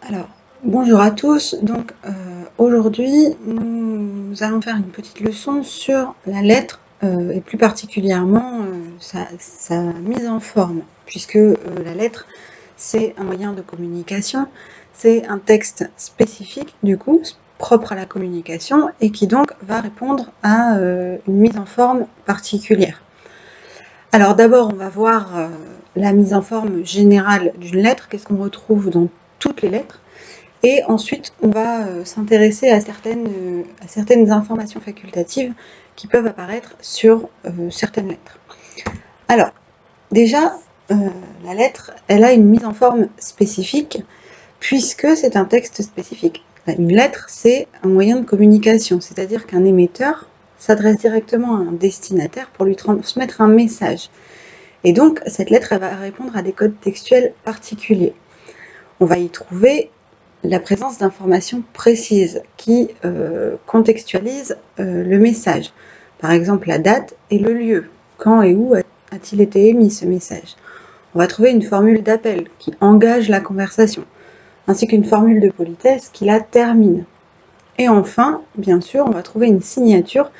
Alors, bonjour à tous. Donc, aujourd'hui, nous allons faire une petite leçon sur la lettre et plus particulièrement sa mise en forme, puisque la lettre, c'est un moyen de communication, c'est un texte spécifique, du coup, propre à la communication et qui donc va répondre à une mise en forme particulière. Alors d'abord, on va voir la mise en forme générale d'une lettre, qu'est-ce qu'on retrouve dans toutes les lettres. Et ensuite, on va s'intéresser à certaines informations facultatives qui peuvent apparaître sur certaines lettres. Alors, déjà, la lettre, elle a une mise en forme spécifique, puisque c'est un texte spécifique. Une lettre, c'est un moyen de communication, c'est-à-dire qu'un émetteur s'adresse directement à un destinataire pour lui transmettre un message. Et donc, cette lettre, elle va répondre à des codes textuels particuliers. On va y trouver la présence d'informations précises qui contextualisent le message. Par exemple, la date et le lieu. Quand et où a-t-il été émis ce message? On va trouver une formule d'appel qui engage la conversation, ainsi qu'une formule de politesse qui la termine. Et enfin, bien sûr, on va trouver une signature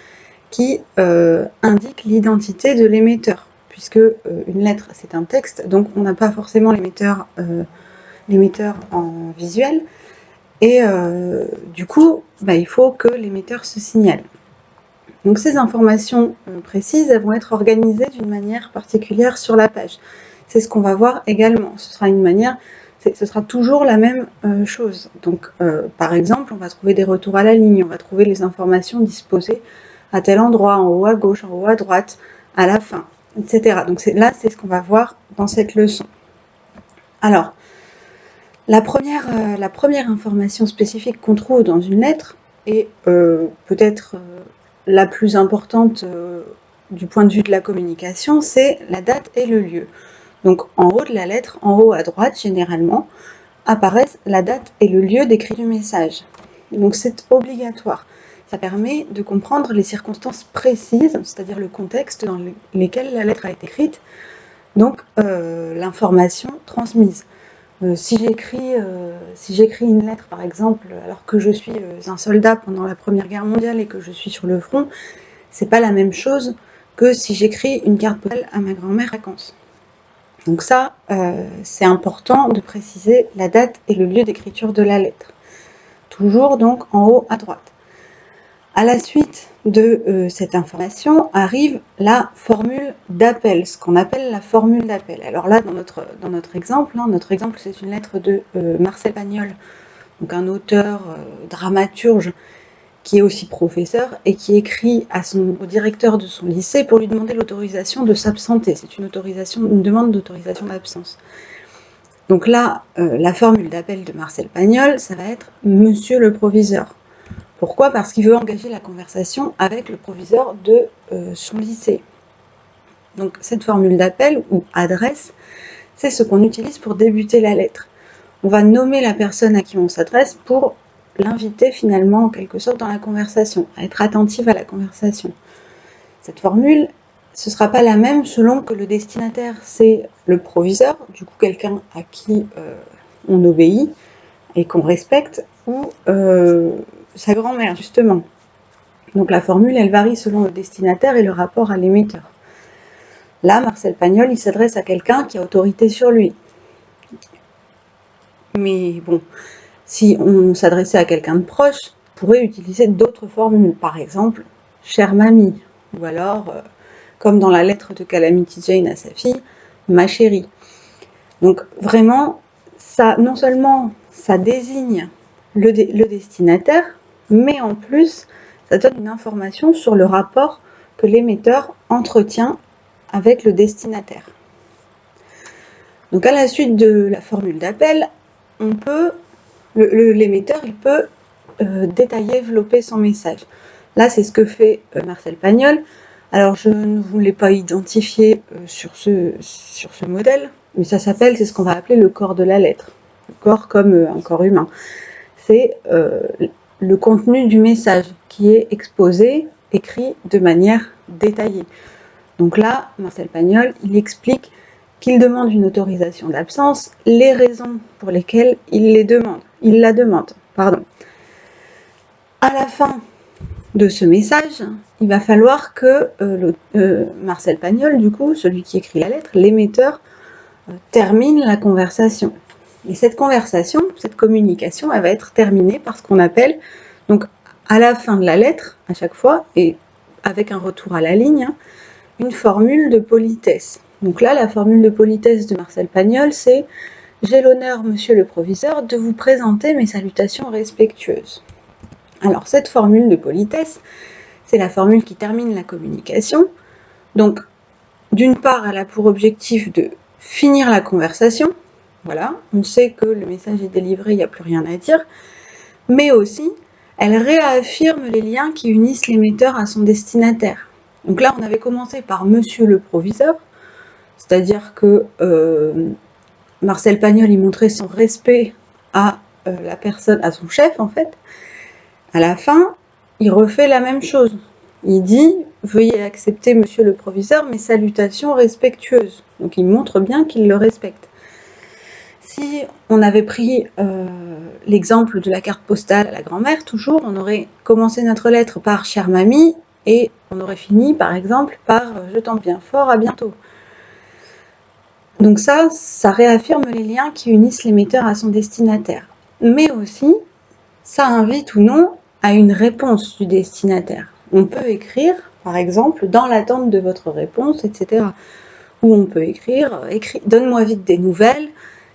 qui indique l'identité de l'émetteur, puisque une lettre, c'est un texte, donc on n'a pas forcément l'émetteur en visuel, et du coup, il faut que l'émetteur se signale. Donc ces informations précises, elles vont être organisées d'une manière particulière sur la page. C'est ce qu'on va voir également. Ce sera toujours la même chose. Donc par exemple, on va trouver des retours à la ligne, on va trouver les informations disposées à tel endroit, en haut à gauche, en haut à droite, à la fin, etc. Donc c'est ce qu'on va voir dans cette leçon. Alors, la première information spécifique qu'on trouve dans une lettre, et peut-être la plus importante du point de vue de la communication, c'est la date et le lieu. Donc en haut de la lettre, en haut à droite généralement, apparaissent la date et le lieu d'écrit du message. Donc c'est obligatoire. Ça permet de comprendre les circonstances précises, c'est-à-dire le contexte dans lequel la lettre a été écrite, donc l'information transmise. Si j'écris une lettre, par exemple, alors que je suis un soldat pendant la Première Guerre mondiale et que je suis sur le front, c'est pas la même chose que si j'écris une carte postale à ma grand-mère en vacances. Donc ça, c'est important de préciser la date et le lieu d'écriture de la lettre. Toujours donc en haut à droite. À la suite de cette information arrive la formule d'appel, ce qu'on appelle la formule d'appel. Alors là, dans notre exemple, notre exemple c'est une lettre de Marcel Pagnol, donc un auteur dramaturge qui est aussi professeur et qui écrit au directeur de son lycée pour lui demander l'autorisation de s'absenter. C'est une demande d'autorisation d'absence. Donc là, la formule d'appel de Marcel Pagnol, ça va être « Monsieur le proviseur ». Pourquoi? Parce qu'il veut engager la conversation avec le proviseur de son lycée. Donc cette formule d'appel ou adresse, c'est ce qu'on utilise pour débuter la lettre. On va nommer la personne à qui on s'adresse pour l'inviter finalement en quelque sorte dans la conversation, à être attentive à la conversation. Cette formule, ce ne sera pas la même selon que le destinataire c'est le proviseur, du coup quelqu'un à qui on obéit et qu'on respecte, ou sa grand-mère justement. Donc la formule, elle varie selon le destinataire et le rapport à l'émetteur. Là, Marcel Pagnol, il s'adresse à quelqu'un qui a autorité sur lui. Mais bon, si on s'adressait à quelqu'un de proche, on pourrait utiliser d'autres formules. Par exemple, « chère mamie » ou alors, comme dans la lettre de Calamity Jane à sa fille, « ma chérie ». Donc vraiment, ça, non seulement ça désigne le destinataire, mais en plus, ça donne une information sur le rapport que l'émetteur entretient avec le destinataire. Donc à la suite de la formule d'appel, l'émetteur il peut développer son message. Là, c'est ce que fait Marcel Pagnol. Alors, je ne vous l'ai pas identifié sur ce modèle, mais c'est ce qu'on va appeler le corps de la lettre. Le corps comme un corps humain. C'est le contenu du message qui est exposé, écrit de manière détaillée. Donc là, Marcel Pagnol, il explique qu'il demande une autorisation d'absence, les raisons pour lesquelles il les demande. il la demande. Pardon. À la fin de ce message, il va falloir que Marcel Pagnol, du coup, celui qui écrit la lettre, l'émetteur, termine la conversation. Et cette conversation, cette communication, elle va être terminée par ce qu'on appelle, donc à la fin de la lettre, à chaque fois, et avec un retour à la ligne, une formule de politesse. Donc là, la formule de politesse de Marcel Pagnol, c'est « J'ai l'honneur, monsieur le proviseur, de vous présenter mes salutations respectueuses ». Alors cette formule de politesse, c'est la formule qui termine la communication. Donc, d'une part, elle a pour objectif de finir la conversation. Voilà, on sait que le message est délivré, il n'y a plus rien à dire. Mais aussi, elle réaffirme les liens qui unissent l'émetteur à son destinataire. Donc là, on avait commencé par monsieur le proviseur, c'est-à-dire que Marcel Pagnol, il montrait son respect à la personne, à son chef en fait. À la fin, il refait la même chose. Il dit « Veuillez accepter, monsieur le proviseur, mes salutations respectueuses ». Donc il montre bien qu'il le respecte. Si on avait pris l'exemple de la carte postale à la grand-mère, toujours, on aurait commencé notre lettre par « Chère mamie » et on aurait fini, par exemple, par « Je t'aime bien fort, à bientôt ». Donc ça réaffirme les liens qui unissent l'émetteur à son destinataire. Mais aussi, ça invite ou non à une réponse du destinataire. On peut écrire, par exemple, dans l'attente de votre réponse, etc. Ou on peut écrire, donne-moi vite des nouvelles,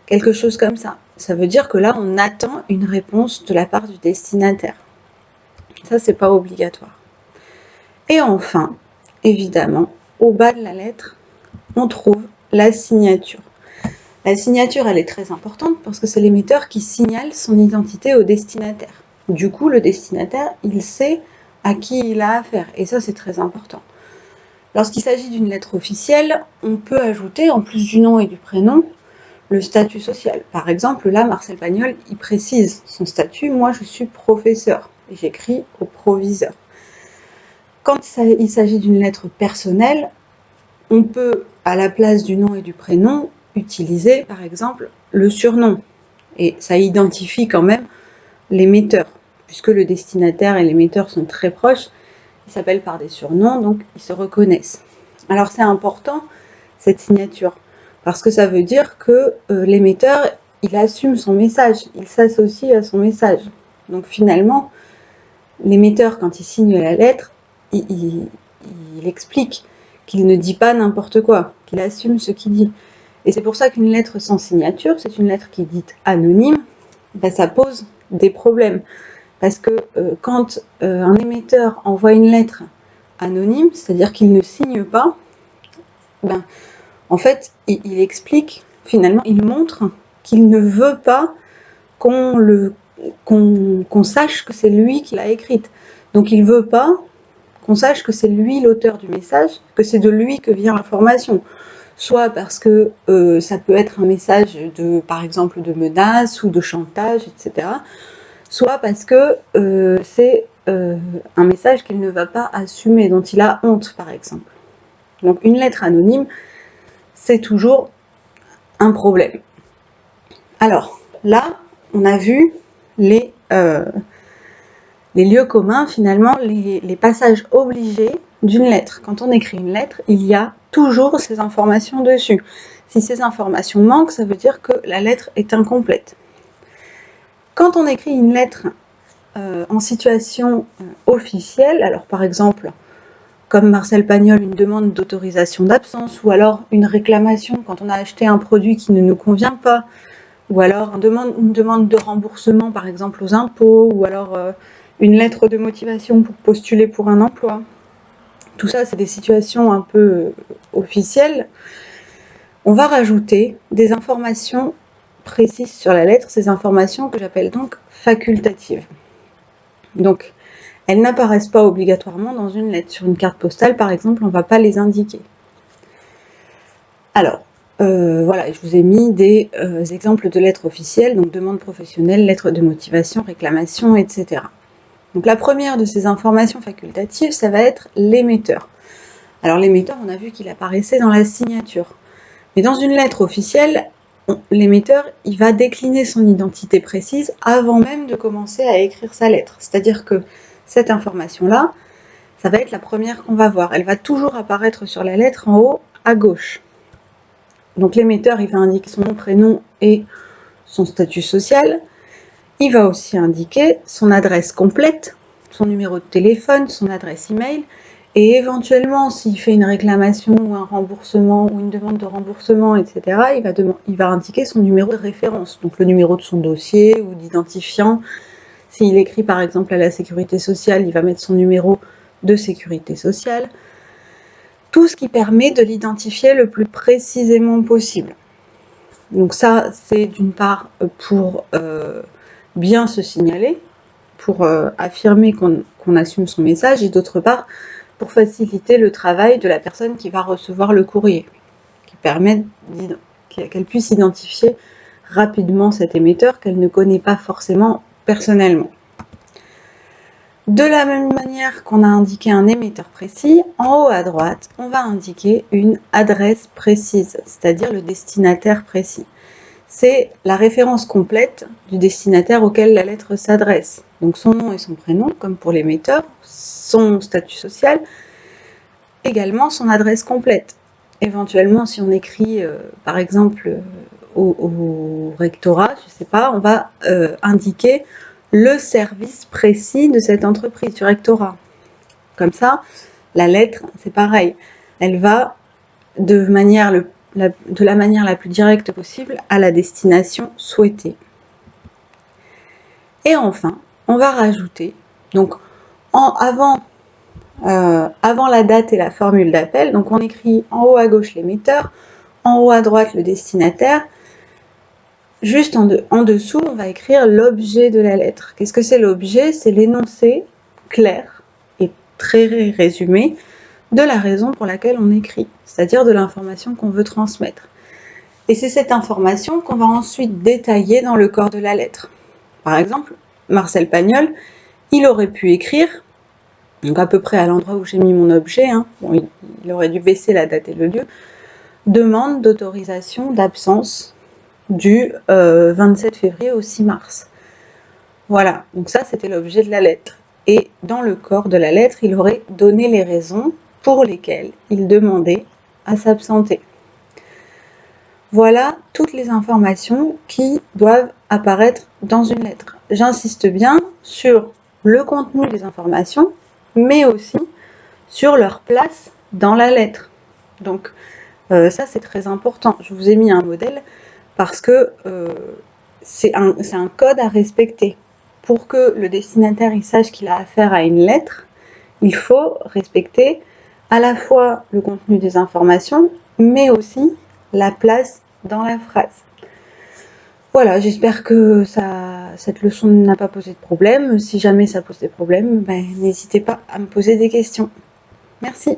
quelque chose comme ça. Ça veut dire que là, on attend une réponse de la part du destinataire. Ça, c'est pas obligatoire. Et enfin, évidemment, au bas de la lettre, on trouve la signature. La signature, elle est très importante parce que c'est l'émetteur qui signale son identité au destinataire. Du coup, le destinataire, il sait à qui il a affaire. Et ça, c'est très important. Lorsqu'il s'agit d'une lettre officielle, on peut ajouter, en plus du nom et du prénom, le statut social. Par exemple, là, Marcel Pagnol, il précise son statut. Moi, je suis professeur et j'écris au proviseur. Quand il s'agit d'une lettre personnelle, on peut, à la place du nom et du prénom, utiliser, par exemple, le surnom. Et ça identifie quand même l'émetteur, puisque le destinataire et l'émetteur sont très proches. Ils s'appellent par des surnoms, donc ils se reconnaissent. Alors c'est important, cette signature, parce que ça veut dire que l'émetteur, il assume son message, il s'associe à son message. Donc finalement, l'émetteur, quand il signe la lettre, il explique qu'il ne dit pas n'importe quoi, qu'il assume ce qu'il dit. Et c'est pour ça qu'une lettre sans signature, c'est une lettre qui est dite anonyme, ben ça pose des problèmes. Parce que quand un émetteur envoie une lettre anonyme, c'est-à-dire qu'il ne signe pas, ben, en fait, il explique, finalement, il montre qu'il ne veut pas qu'on sache que c'est lui qui l'a écrite. Donc il ne veut pas qu'on sache que c'est lui l'auteur du message, que c'est de lui que vient l'information. Soit parce que ça peut être un message, par exemple, de menace ou de chantage, etc. Soit parce que c'est un message qu'il ne va pas assumer, dont il a honte, par exemple. Donc une lettre anonyme, c'est toujours un problème. Alors, là, on a vu les lieux communs, finalement, les passages obligés d'une lettre. Quand on écrit une lettre, il y a toujours ces informations dessus. Si ces informations manquent, ça veut dire que la lettre est incomplète. Quand on écrit une lettre en situation officielle, alors par exemple, comme Marcel Pagnol, une demande d'autorisation d'absence, ou alors une réclamation quand on a acheté un produit qui ne nous convient pas, ou alors une demande de remboursement, par exemple, aux impôts, ou alors une lettre de motivation pour postuler pour un emploi. Tout ça, c'est des situations un peu officielles. On va rajouter des informations précises sur la lettre, ces informations que j'appelle donc facultatives. Donc, elles n'apparaissent pas obligatoirement dans une lettre. Sur une carte postale, par exemple, on ne va pas les indiquer. Alors, voilà, je vous ai mis des exemples de lettres officielles, donc demande professionnelle, lettre de motivation, réclamation, etc. Donc la première de ces informations facultatives, ça va être l'émetteur. Alors l'émetteur, on a vu qu'il apparaissait dans la signature. Mais dans une lettre officielle, l'émetteur, il va décliner son identité précise avant même de commencer à écrire sa lettre. C'est-à-dire que cette information-là, ça va être la première qu'on va voir. Elle va toujours apparaître sur la lettre en haut à gauche. Donc l'émetteur, il va indiquer son nom, prénom et son statut social. Il va aussi indiquer son adresse complète, son numéro de téléphone, son adresse email, et éventuellement, s'il fait une réclamation ou un remboursement ou une demande de remboursement, etc., il va indiquer son numéro de référence, donc le numéro de son dossier ou d'identifiant. S'il écrit par exemple à la sécurité sociale, il va mettre son numéro de sécurité sociale. Tout ce qui permet de l'identifier le plus précisément possible. Donc ça, c'est d'une part pour bien se signaler, pour affirmer qu'on assume son message, et d'autre part pour faciliter le travail de la personne qui va recevoir le courrier, qui permet qu'elle puisse identifier rapidement cet émetteur qu'elle ne connaît pas forcément personnellement. De la même manière qu'on a indiqué un émetteur précis, en haut à droite, on va indiquer une adresse précise, c'est-à-dire le destinataire précis. C'est la référence complète du destinataire auquel la lettre s'adresse. Donc son nom et son prénom, comme pour l'émetteur, son statut social, également son adresse complète. Éventuellement, si on écrit, par exemple, au rectorat, je ne sais pas, on va indiquer le service précis de cette entreprise, du rectorat. Comme ça, la lettre, c'est pareil. Elle va de la manière la plus directe possible à la destination souhaitée. Et enfin, on va rajouter, donc avant la date et la formule d'appel, donc on écrit en haut à gauche l'émetteur, en haut à droite le destinataire, juste en dessous, on va écrire l'objet de la lettre. Qu'est-ce que c'est l'objet? C'est l'énoncé clair et très résumé de la raison pour laquelle on écrit, c'est-à-dire de l'information qu'on veut transmettre. Et c'est cette information qu'on va ensuite détailler dans le corps de la lettre. Par exemple, Marcel Pagnol, il aurait pu écrire, donc à peu près à l'endroit où j'ai mis mon objet, bon, il aurait dû baisser la date et le lieu, demande d'autorisation d'absence du 27 février au 6 mars. Voilà, donc ça c'était l'objet de la lettre. Et dans le corps de la lettre, il aurait donné les raisons pour lesquelles il demandait à s'absenter. Voilà toutes les informations qui doivent apparaître dans une lettre. J'insiste bien sur le contenu des informations, mais aussi sur leur place dans la lettre. Donc ça c'est très important. Je vous ai mis un modèle parce que c'est un code à respecter. Pour que le destinataire il sache qu'il a affaire à une lettre, il faut respecter à la fois le contenu des informations, mais aussi la place dans la phrase. Voilà, j'espère que cette leçon n'a pas posé de problème. Si jamais ça pose des problèmes, n'hésitez pas à me poser des questions. Merci.